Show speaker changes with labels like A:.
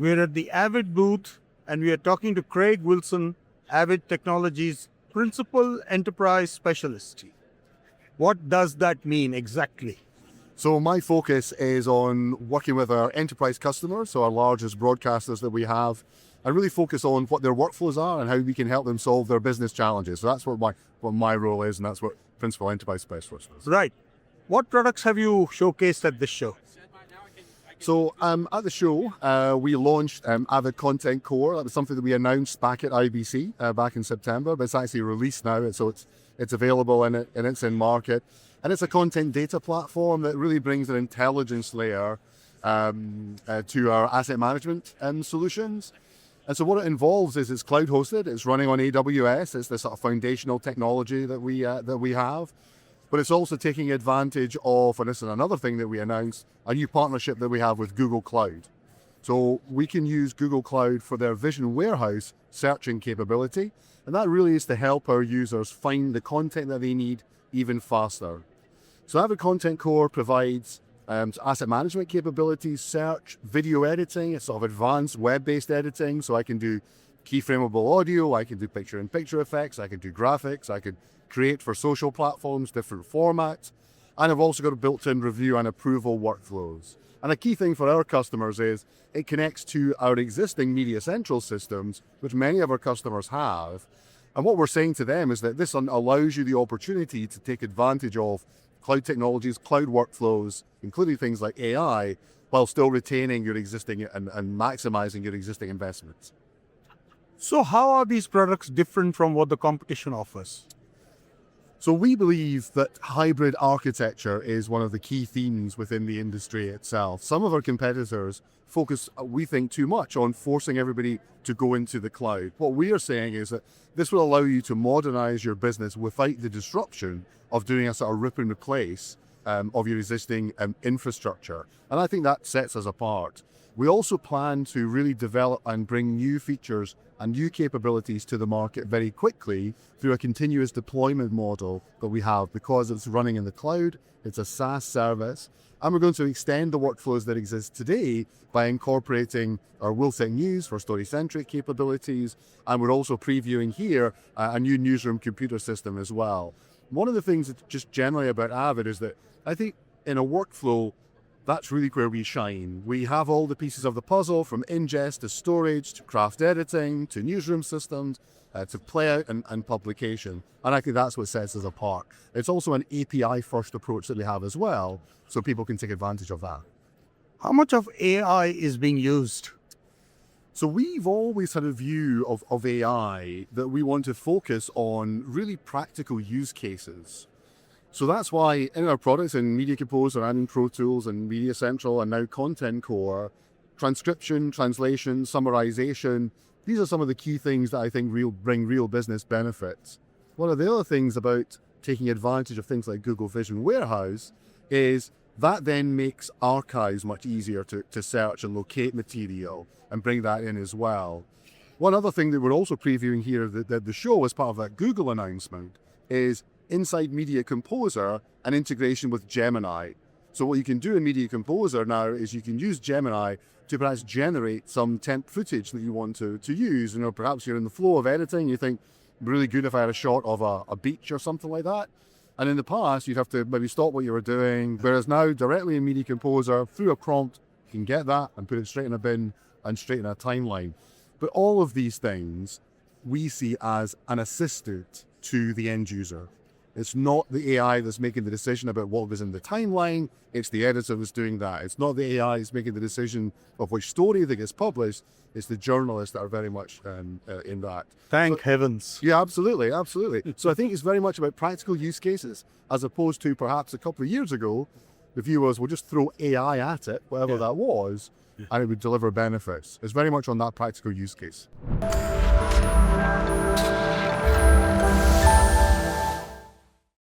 A: We're at the Avid booth and we are talking to Craig Wilson, Avid Technologies Principal Enterprise Specialist. What does that mean exactly?
B: So my focus is on working with our enterprise customers, so our largest broadcasters that we have, and really focus on what their workflows are and how we can help them solve their business challenges. So that's what my role is, and that's what Principal Enterprise Specialist is.
A: Right. What products have you showcased at this show?
B: So at the show, we launched Avid Content Core. That was something that we announced back at IBC back in September, but it's actually released now, so it's available and it's in market. And it's a content data platform that really brings an intelligence layer to our asset management solutions. And so what it involves is it's cloud hosted, it's running on AWS, it's the sort of foundational technology that we have. But it's also taking advantage of, and this is another thing that we announced, a new partnership that we have with Google Cloud. So we can use Google Cloud for their Vision Warehouse searching capability. And that really is to help our users find the content that they need even faster. So Avid Content Core provides asset management capabilities, search, video editing, it's sort of advanced web-based editing. So I can do keyframeable audio, I can do picture-in-picture effects, I can do graphics, I can create for social platforms, different formats. And I've also got a built-in review and approval workflows. And a key thing for our customers is it connects to our existing Media Central systems, which many of our customers have. And what we're saying to them is that this allows you the opportunity to take advantage of cloud technologies, cloud workflows, including things like AI, while still retaining your existing and maximizing your existing investments.
A: So how are these products different from what the competition offers?
B: So we believe that hybrid architecture is one of the key themes within the industry itself. Some of our competitors focus, we think, too much on forcing everybody to go into the cloud. What we are saying is that this will allow you to modernize your business without the disruption of doing a sort of rip and replace of your existing infrastructure. And I think that sets us apart. We also plan to really develop and bring new features and new capabilities to the market very quickly through a continuous deployment model that we have, because it's running in the cloud, it's a SaaS service, and we're going to extend the workflows that exist today by incorporating our WillSec News for story-centric capabilities, and we're also previewing here a new newsroom computer system as well. One of the things that's just generally about Avid is that I think in a workflow, that's really where we shine. We have all the pieces of the puzzle, from ingest to storage to craft editing to newsroom systems to playout and publication. And I think that's what sets us apart. It's also an API first approach that we have as well, so people can take advantage of that.
A: How much of AI is being used?
B: So we've always had a view of AI that we want to focus on really practical use cases. So that's why in our products, in Media Composer and in Pro Tools and Media Central and now Content Core, transcription, translation, summarization, these are some of the key things that I think bring real business benefits. One of the other things about taking advantage of things like Google Vision Warehouse is that then makes archives much easier to search and locate material and bring that in as well. One other thing that we're also previewing here at the show as part of that Google announcement is inside Media Composer, an integration with Gemini. So what you can do in Media Composer now is you can use Gemini to perhaps generate some temp footage that you want to use. Perhaps you're in the flow of editing, you think, really good if I had a shot of a beach or something like that. And in the past, you'd have to maybe stop what you were doing, whereas now, directly in Media Composer, through a prompt, you can get that and put it straight in a bin and straight in a timeline. But all of these things we see as an assistant to the end user. It's not the AI that's making the decision about what was in the timeline, it's the editor that's doing that. It's not the AI that's making the decision of which story that gets published, it's the journalists that are very much in that.
A: Thank heavens.
B: Yeah, absolutely. So I think it's very much about practical use cases, as opposed to perhaps a couple of years ago, the view was we'll just throw AI at it, whatever that was, and it would deliver benefits. It's very much on that practical use case.